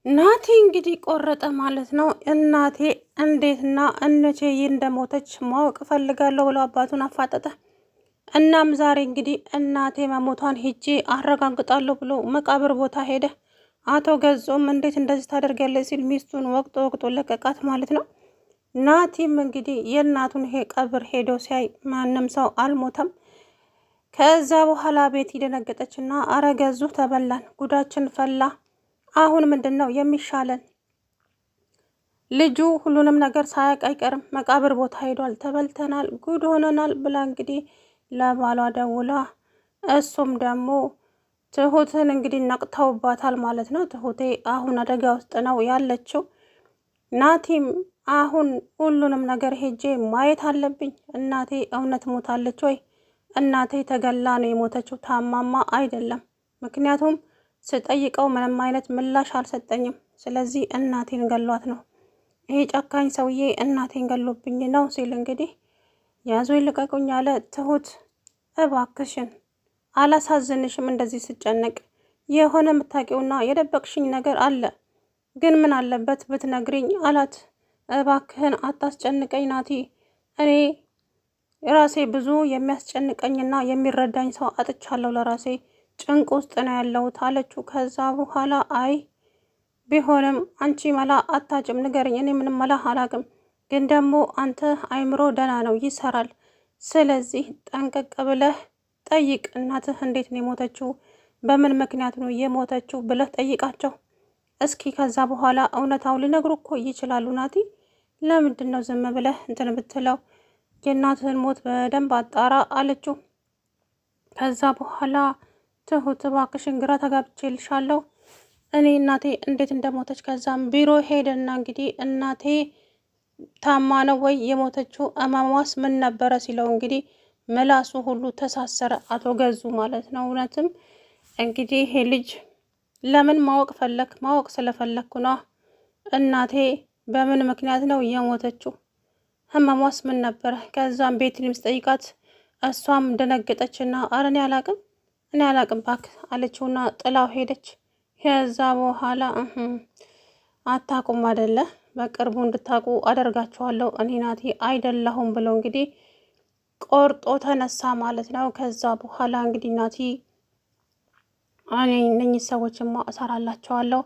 ናቲ እንግዲህ ቆረጠ ማለት ነው። እናቴ እንዴትና እነቼ እንደሞተች ማወቅ እፈልጋለሁ ብሎ አባቱን አፋጠጠ። እናም ዛሬ እንግዲህ እናቴ መሞቷን ሄጄ አረጋግጣለሁ ብሎ መቃብር ቦታ ሄደ። አቶ ገዞም እንዴት እንደዚህ ታደርጋለች ሲል ሚስቱን ወቅጦ ለቀቃት ማለት ነው። ናቲም እንግዲህ የእናቱን ቀብር ሄዶ ሲያይ ማንም ሰው አልሞተም። ከዛ በኋላ ቤት ይደነገጠችና አረገዙ ተበላን፣ ጉዳችን ፈላ። አሁን ምንድን ነው የሚሻለን? ልጁ ሁሉንም ነገር ሳያውቅ አይቀርም። መቃብር ቦታ ሄዷል፣ ተበልተናል፣ ጉድ ሆነናል ብላ እንግዲህ ለባሏ ደውላ እሱም ደግሞ ትሁትን እንግዲህ ነቅተውባታል ማለት ነው። ትሁቴ አሁን አደጋ ውስጥ ነው ያለችው። ናቲም አሁን ሁሉንም ነገር ሄጄ ማየት አለብኝ። እናቴ እውነት ሞታለች ወይ? እናቴ ተገላ ነው የሞተችው፣ ታማማ አይደለም። ምክንያቱም ስጠይቀው ምንም አይነት ምላሽ አልሰጠኝም። ስለዚህ እናቴን ገሏት ነው፣ ይሄ ጨካኝ ሰውዬ እናቴን ገሎብኝ ነው ሲል እንግዲህ ያዙ ይልቀቁኝ አለ። ትሁት እባክሽን አላሳዝንሽም እንደዚህ ስጨነቅ? የሆነ የምታውቂውና የደበቅሽኝ ነገር አለ፣ ግን ምን አለበት ብትነግሪኝ አላት። እባክህን አታስጨንቀኝ ናቲ፣ እኔ ራሴ ብዙ የሚያስጨንቀኝና የሚረዳኝ ሰው አጥቻለሁ፣ ለራሴ ጭንቅ ውስጥ ነው ያለሁት አለችው። ከዛ በኋላ አይ ቢሆንም አንቺ መላ አታጭም፣ ንገርኝ፣ እኔ ምንም መላ አላቅም፣ ግን ደግሞ አንተ አይምሮ ደህና ነው ይሰራል። ስለዚህ ጠንቀቅ ብለህ ጠይቅ፣ እናትህ እንዴት ነው የሞተችው፣ በምን ምክንያት ነው የሞተችው ብለህ ጠይቃቸው እስኪ። ከዛ በኋላ እውነታው ሊነግሩ እኮ ይችላሉ። ናቲ ለምንድን ነው ዝም ብለህ እንትን ብትለው? የእናትህን ሞት በደንብ አጣራ አለችው። ከዛ በኋላ ትሁት እባክሽን ግራ ተጋብቼልሻለሁ፣ እኔ እናቴ እንዴት እንደሞተች። ከዛም ቢሮ ሄደና እንግዲህ እናቴ ታማ ነው ወይ የሞተችው፣ እማሟስ ምን ነበረ ሲለው እንግዲህ ምላሱ ሁሉ ተሳሰረ፣ አቶ ገዙ ማለት ነው። እውነትም እንግዲህ ይሄ ልጅ ለምን ማወቅ ፈለክ? ማወቅ ስለፈለግኩ ነው። እናቴ በምን ምክንያት ነው የሞተችው፣ ህመሟስ ምን ነበረ? ከዛም ቤትን ምስጠይቃት እሷም ደነገጠችና አረ እኔ አላቅም እባክህ አለችውና ጥላው ሄደች። ከዛ በኋላ አታቁም አይደለ? በቅርቡ እንድታቁ አደርጋችኋለሁ፣ እኔ ናቲ አይደለሁም ብለው እንግዲህ ቆርጦ ተነሳ ማለት ነው። ከዛ በኋላ እንግዲህ ናቲ እኔ እነኝህ ሰዎችማ እሰራላቸዋለሁ፣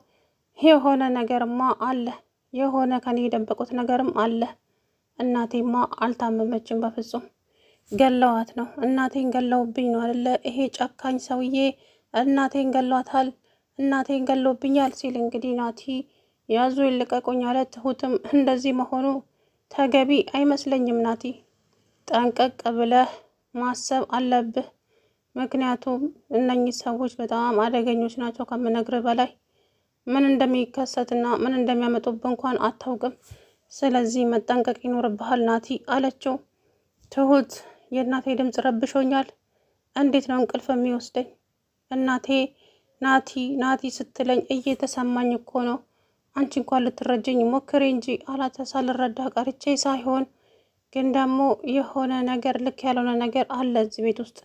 የሆነ ነገርማ አለ፣ የሆነ ከኔ የደበቁት ነገርም አለ። እናቴማ አልታመመችም በፍጹም፣ ገለዋት ነው። እናቴን ገለውብኝ ነው አይደለ? ይሄ ጨካኝ ሰውዬ እናቴን ገሏታል፣ እናቴን ገሎብኛል ሲል እንግዲህ ናቲ ያዙ ይልቀቁኝ አለ። ትሁትም እንደዚህ መሆኑ ተገቢ አይመስለኝም ናቲ፣ ጠንቀቅ ብለህ ማሰብ አለብህ። ምክንያቱም እነኚህ ሰዎች በጣም አደገኞች ናቸው ከምነግርህ በላይ። ምን እንደሚከሰትና ምን እንደሚያመጡብህ እንኳን አታውቅም። ስለዚህ መጠንቀቅ ይኖርብሃል ናቲ አለችው። ትሁት የእናቴ ድምፅ ረብሾኛል፣ እንዴት ነው እንቅልፍ የሚወስደኝ? እናቴ ናቲ ስትለኝ እየተሰማኝ እኮ ነው። አንቺ እንኳን ልትረጀኝ ሞክሬ እንጂ አላት። ሳልረዳ ቀርቼ ሳይሆን ግን ደግሞ የሆነ ነገር ልክ ያልሆነ ነገር አለ እዚህ ቤት ውስጥ፣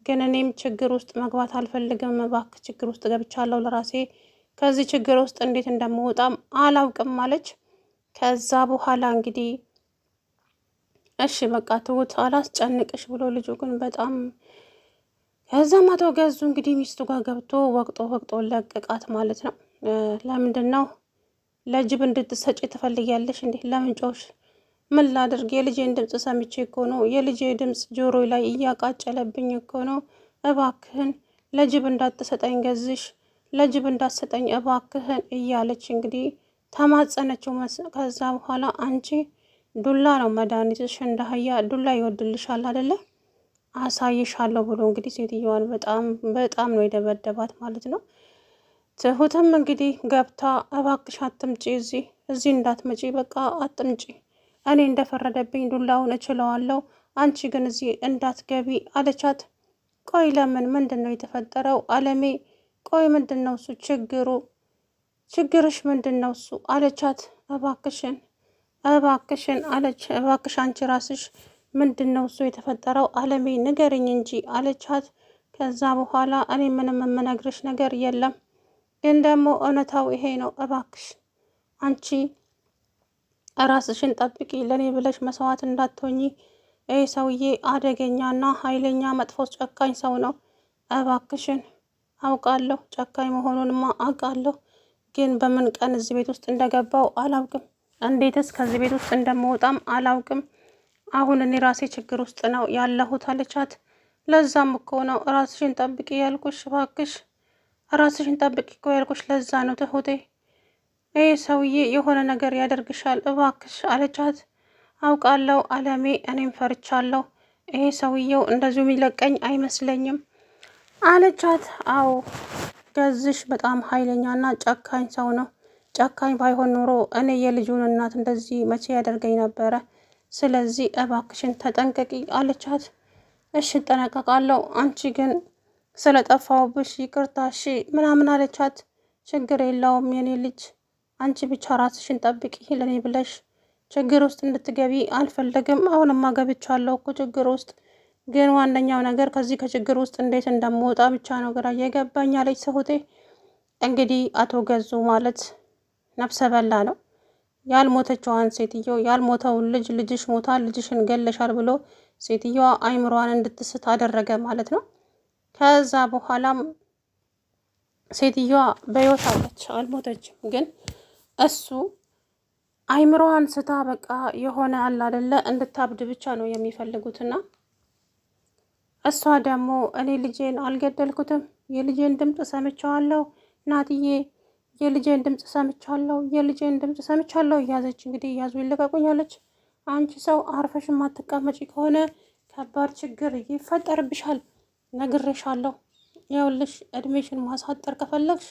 ግን እኔም ችግር ውስጥ መግባት አልፈልግም። እባክህ ችግር ውስጥ ገብቻለሁ ለራሴ፣ ከዚህ ችግር ውስጥ እንዴት እንደምወጣም አላውቅም አለች። ከዛ በኋላ እንግዲህ እሺ በቃ ትሁት አላስጨንቅሽ ብሎ ልጁ ግን በጣም ከዛም አቶ ገዙ እንግዲህ ሚስቱ ጋር ገብቶ ወቅጦ ለቀቃት ማለት ነው። ለምንድን ነው ለጅብ እንድትሰጪ ትፈልጊያለሽ እንዴ? ለምን ጮሽ? ምን ላድርግ? የልጄን ድምፅ ሰምቼ እኮ ነው። የልጄ ድምፅ ጆሮ ላይ እያቃጨለብኝ እኮ ነው። እባክህን ለጅብ እንዳትሰጠኝ ገዝሽ፣ ለጅብ እንዳትሰጠኝ እባክህን እያለች እንግዲህ ተማጸነችው። ከዛ በኋላ አንቺ ዱላ ነው መድኃኒትሽ፣ እንዳህያ ዱላ ይወድልሻል አይደለ? አሳይሻለሁ ብሎ እንግዲህ ሴትዮዋን በጣም ነው የደበደባት ማለት ነው። ትሁትም እንግዲህ ገብታ እባክሽ አትምጪ፣ እዚህ እንዳትመጪ፣ በቃ አትምጪ፣ እኔ እንደፈረደብኝ ዱላውን እችለዋለሁ፣ አንቺ ግን እዚህ እንዳትገቢ አለቻት። ቆይ ለምን? ምንድን ነው የተፈጠረው አለሜ? ቆይ ምንድን ነው እሱ ችግርሽ ምንድን ነው እሱ አለቻት። እባክሽን አለች። እባክሽ አንቺ ራስሽ ምንድን ነው እሱ የተፈጠረው አለሜ ንገርኝ እንጂ አለቻት። ከዛ በኋላ እኔ ምንም የምነግርሽ ነገር የለም፣ ግን ደግሞ እውነታው ይሄ ነው። እባክሽ አንቺ ራስሽን ጠብቂ፣ ለእኔ ብለሽ መስዋዕት እንዳትሆኚ። ይህ ሰውዬ አደገኛና ኃይለኛ መጥፎ ጨካኝ ሰው ነው። እባክሽን አውቃለሁ፣ ጨካኝ መሆኑንማ አውቃለሁ። ግን በምን ቀን እዚህ ቤት ውስጥ እንደገባው አላውቅም። እንዴትስ ከዚህ ቤት ውስጥ እንደምወጣም አላውቅም። አሁን እኔ ራሴ ችግር ውስጥ ነው ያለሁት አለቻት። ለዛም እኮ ነው ራስሽን ጠብቂ ያልኩሽ። እባክሽ ራስሽን ጠብቂ እኮ ያልኩሽ ለዛ ነው ትሁቴ። ይህ ሰውዬ የሆነ ነገር ያደርግሻል እባክሽ አለቻት። አውቃለሁ አለሜ፣ እኔም ፈርቻለሁ። ይሄ ሰውዬው እንደዚሁ የሚለቀኝ አይመስለኝም አለቻት። አዎ ገዝሽ በጣም ኃይለኛና ጨካኝ ሰው ነው። ጨካኝ ባይሆን ኖሮ እኔ የልጁን እናት እንደዚህ መቼ ያደርገኝ ነበረ። ስለዚህ እባክሽን ተጠንቀቂ አለቻት። እሺ እጠነቀቃለሁ፣ አንቺ ግን ስለጠፋሁብሽ ይቅርታ እሺ ምናምን አለቻት። ችግር የለውም የኔ ልጅ፣ አንቺ ብቻ ራስሽን ጠብቂ፣ ለኔ ብለሽ ችግር ውስጥ እንድትገቢ አልፈለግም። አሁንማ ገብቻለሁ እኮ ችግር ውስጥ፣ ግን ዋነኛው ነገር ከዚህ ከችግር ውስጥ እንዴት እንደምወጣ ብቻ ነው ግራ እየገባኝ አለች ትሁቴ። እንግዲህ አቶ ገዙ ማለት ነፍሰ በላ ነው። ያልሞተችዋን ሴትዮ ያልሞተውን ልጅሽ ሞታል፣ ልጅሽን ገለሻል ብሎ ሴትዮዋ አይምሯን እንድትስት አደረገ ማለት ነው። ከዛ በኋላም ሴትዮዋ በሕይወት አለች፣ አልሞተችም። ግን እሱ አይምሮዋን ስታ በቃ የሆነ አለ አይደለ እንድታብድ ብቻ ነው የሚፈልጉትና እሷ ደግሞ እኔ ልጄን አልገደልኩትም፣ የልጄን ድምፅ ሰምቻለሁ ናትዬ፣ የልጄን ድምፅ ሰምቻለሁ፣ የልጄን ድምፅ ሰምቻለሁ እያዘች እንግዲህ እያዙ ይለቀቁኛለች። አንቺ ሰው አርፈሽ ማትቀመጪ ከሆነ ከባድ ችግር ይፈጠርብሻል፣ ነግሬሻለሁ። ይኸውልሽ እድሜሽን ማሳጠር ከፈለግሽ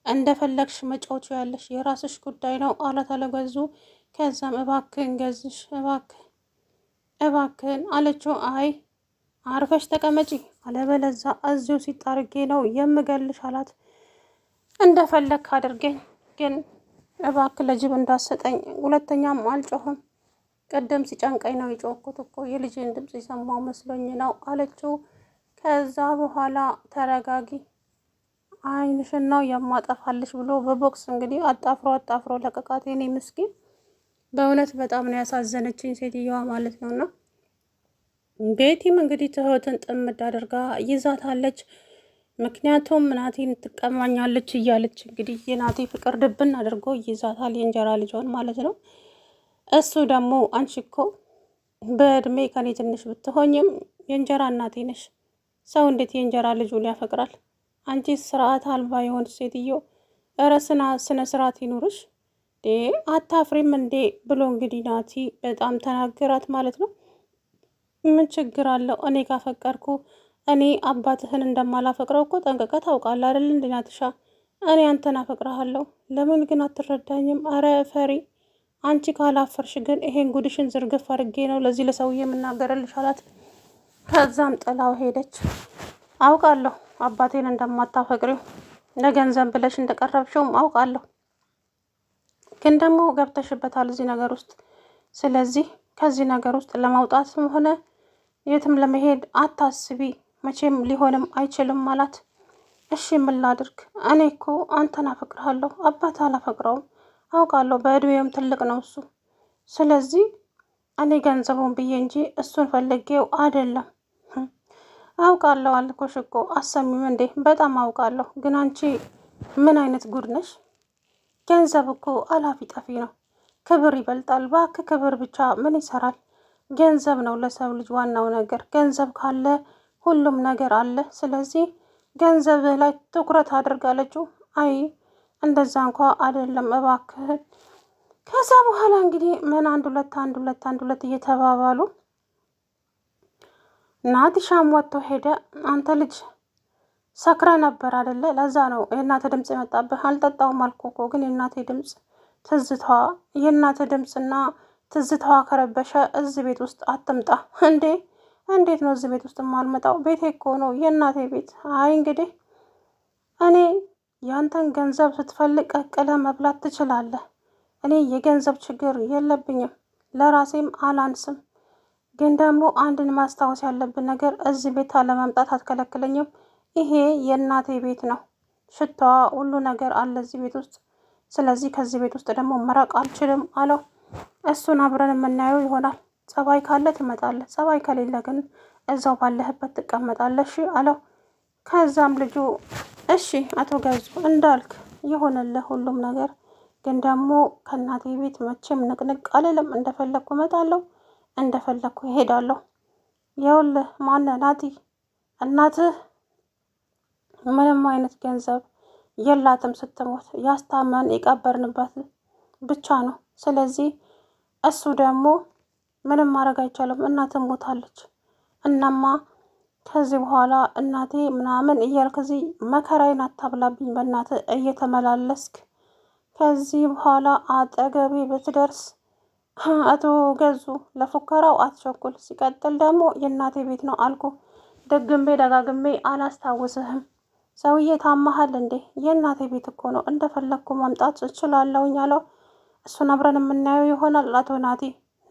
እንደፈለግሽ መጫወቻ ያለሽ የራስሽ ጉዳይ ነው አላት አለገዙ። ከዛም እባክህን ገዝሽ እባክህን አለችው። አይ አርፈሽ ተቀመጪ፣ አለበለዛ እዚሁ ሲጣርጌ ነው የምገልሽ አላት። እንደፈለግ አድርገኝ፣ ግን እባክህ ለጅብ እንዳሰጠኝ፣ ሁለተኛም አልጮህም። ቅድም ሲጨንቀኝ ነው የጮህኩት እኮ የልጅን ድምፅ የሰማው መስሎኝ ነው አለችው። ከዛ በኋላ ተረጋጊ፣ አይንሽን ነው የማጠፋልሽ ብሎ በቦክስ እንግዲህ አጣፍሮ ለቀቃት። የኔ ምስኪን በእውነት በጣም ነው ያሳዘነችኝ ሴትዮዋ ማለት ነውና ቤቲም እንግዲህ ትሁትን ጥምድ አድርጋ ይዛታለች። ምክንያቱም ናቲን ትቀማኛለች እያለች እንግዲህ የናቲ ፍቅር ድብን አድርጎ ይዛታል፣ የእንጀራ ልጇን ማለት ነው። እሱ ደግሞ አንቺ እኮ በእድሜ ከኔ ትንሽ ብትሆኝም የእንጀራ እናቴ ነሽ። ሰው እንዴት የእንጀራ ልጁን ያፈቅራል? አንቺ ስርዓት አልባ የሆን ሴትዮ፣ እረ ስነ ስርዓት ይኑርሽ አታፍሪም እንዴ ብሎ እንግዲህ ናቲ በጣም ተናገራት ማለት ነው። ምን ችግር አለው? እኔ ካፈቀርኩ እኔ አባትህን እንደማላፈቅረው እኮ ጠንቅቀህ ታውቃለህ አይደል? እንደ ናትሻ እኔ አንተን አፈቅረሃለሁ። ለምን ግን አትረዳኝም? አረ ፈሪ፣ አንቺ ካላፈርሽ ግን ይሄን ጉድሽን ዝርግፍ አድርጌ ነው ለዚህ ለሰውዬ የምናገርልሽ አላት። ከዛም ጥላው ሄደች። አውቃለሁ አባቴን እንደማታፈቅሪው ለገንዘብ ብለሽ እንደቀረብሽውም አውቃለሁ፣ ግን ደግሞ ገብተሽበታል እዚህ ነገር ውስጥ። ስለዚህ ከዚህ ነገር ውስጥ ለመውጣትም ሆነ የትም ለመሄድ አታስቢ፣ መቼም ሊሆንም አይችልም አላት። እሺ ምን ላድርግ? እኔ እኮ አንተን አፈቅርሃለሁ፣ አባት አላፈቅረውም አውቃለሁ፣ በእድሜውም ትልቅ ነው እሱ። ስለዚህ እኔ ገንዘቡን ብዬ እንጂ እሱን ፈልጌው አይደለም። አውቃለሁ አልኩሽ እኮ አሰሚም እንዴ? በጣም አውቃለሁ። ግን አንቺ ምን አይነት ጉድ ነሽ? ገንዘብ እኮ አላፊ ጠፊ ነው፣ ክብር ይበልጣል። እባክህ ክብር ብቻ ምን ይሰራል? ገንዘብ ነው ለሰው ልጅ ዋናው ነገር። ገንዘብ ካለ ሁሉም ነገር አለ። ስለዚህ ገንዘብ ላይ ትኩረት አድርጋለችው። አይ እንደዛ እንኳ አይደለም እባክህን። ከዛ በኋላ እንግዲህ ምን አንድ ሁለት እየተባባሉ ናቲሻም ወጥቶ ሄደ። አንተ ልጅ ሰክረ ነበር አይደለ? ለዛ ነው የእናተ ድምፅ የመጣብህ። አልጠጣውም አልኩህ እኮ፣ ግን የእናቴ ድምፅ ትዝታዋ፣ የእናተ ድምፅና ትዝታዋ ከረበሸ እዚህ ቤት ውስጥ አትምጣ። እንዴ እንዴት ነው እዚህ ቤት ውስጥ የማልመጣው? ቤቴ እኮ ነው የእናቴ ቤት። አይ እንግዲህ እኔ ያንተን ገንዘብ ስትፈልግ ቀቅለ መብላት ትችላለህ። እኔ የገንዘብ ችግር የለብኝም፣ ለራሴም አላንስም። ግን ደግሞ አንድን ማስታወስ ያለብን ነገር እዚህ ቤት አለመምጣት አትከለክለኝም። ይሄ የእናቴ ቤት ነው። ሽታዋ፣ ሁሉ ነገር አለ እዚህ ቤት ውስጥ። ስለዚህ ከዚህ ቤት ውስጥ ደግሞ መራቅ አልችልም አለው። እሱን አብረን የምናየው ይሆናል። ጸባይ ካለ ትመጣለህ፣ ጸባይ ከሌለ ግን እዛው ባለህበት ትቀመጣለሽ አለው። ከዛም ልጁ እሺ አቶ ገዙ እንዳልክ ይሆንልህ ሁሉም ነገር፣ ግን ደግሞ ከእናቴ ቤት መቼም ንቅንቅ አልልም። እንደፈለግኩ እመጣለሁ፣ እንደፈለግኩ እሄዳለሁ። ይኸውልህ ማነ ናቲ፣ እናትህ ምንም አይነት ገንዘብ የላትም ስትሞት፣ ያስታመን የቀበርንበት ብቻ ነው። ስለዚህ እሱ ደግሞ ምንም ማድረግ አይቻልም። እናትህ ሞታለች። እናማ ከዚህ በኋላ እናቴ ምናምን እያልክ እዚህ መከራዬን አታብላብኝ፣ በእናትህ እየተመላለስክ ከዚህ በኋላ አጠገቤ ብትደርስ አቶ ገዙ ለፉከራው አትቸኩል። ሲቀጥል ደግሞ የእናቴ ቤት ነው አልኩ፣ ደግሜ ደጋግሜ አላስታውስህም። ሰውዬ ታመሃል እንዴ? የእናቴ ቤት እኮ ነው፣ እንደፈለግኩ ማምጣት እችላለሁኝ አለው። እሱን አብረን የምናየው ይሆናል አቶ ናቲ፣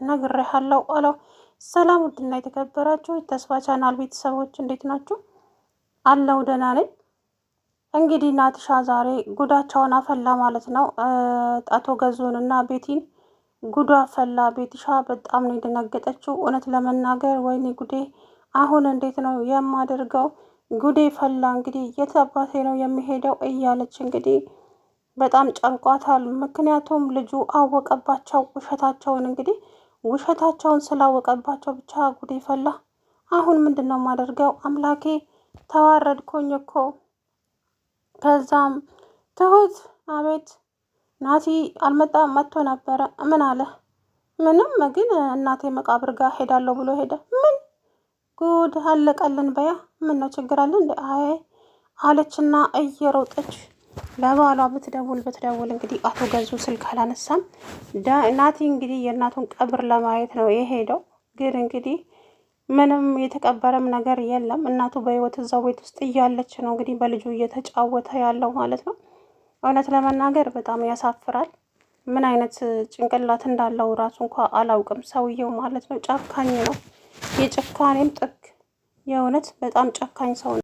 ነግሬሃለሁ አለው። ሰላም ውድና የተከበራችሁ የተስፋ ቻናል ቤተሰቦች እንዴት ናችሁ? አለው ደህና ነኝ። እንግዲህ ናትሻ ዛሬ ጉዳቸውን አፈላ ማለት ነው። አቶ ገዙን እና ቤቲን ጉዷ ፈላ። ቤትሻ በጣም ነው የደነገጠችው። እውነት ለመናገር ወይኔ ጉዴ፣ አሁን እንዴት ነው የማደርገው? ጉዴ ፈላ። እንግዲህ የት አባቴ ነው የሚሄደው እያለች እንግዲህ በጣም ጨንቋታል። ምክንያቱም ልጁ አወቀባቸው ውሸታቸውን። እንግዲህ ውሸታቸውን ስላወቀባቸው ብቻ ጉዴ ፈላ። አሁን ምንድን ነው የማደርገው? አምላኬ ተዋረድኩኝ እኮ። ከዛም ትሁት አቤት። ናቲ አልመጣም? መጥቶ ነበረ። ምን አለ? ምንም፣ ግን እናቴ መቃብር ጋር ሄዳለሁ ብሎ ሄደ። ምን ጉድ አለቀልን። በያ ምን ነው ችግር አለ እንዴ? አይ አለችና እየሮጠች ለባሏ ብትደውል እንግዲህ አቶ ገዙ ስልክ አላነሳም። ናቲ እንግዲህ የእናቱን ቀብር ለማየት ነው የሄደው። ግን እንግዲህ ምንም የተቀበረም ነገር የለም። እናቱ በህይወት እዛው ቤት ውስጥ እያለች ነው እንግዲህ በልጁ እየተጫወተ ያለው ማለት ነው። እውነት ለመናገር በጣም ያሳፍራል። ምን አይነት ጭንቅላት እንዳለው ራሱ እንኳ አላውቅም ሰውየው ማለት ነው። ጨካኝ ነው፣ የጭካኔም ጥግ። የእውነት በጣም ጨካኝ ሰው ነው።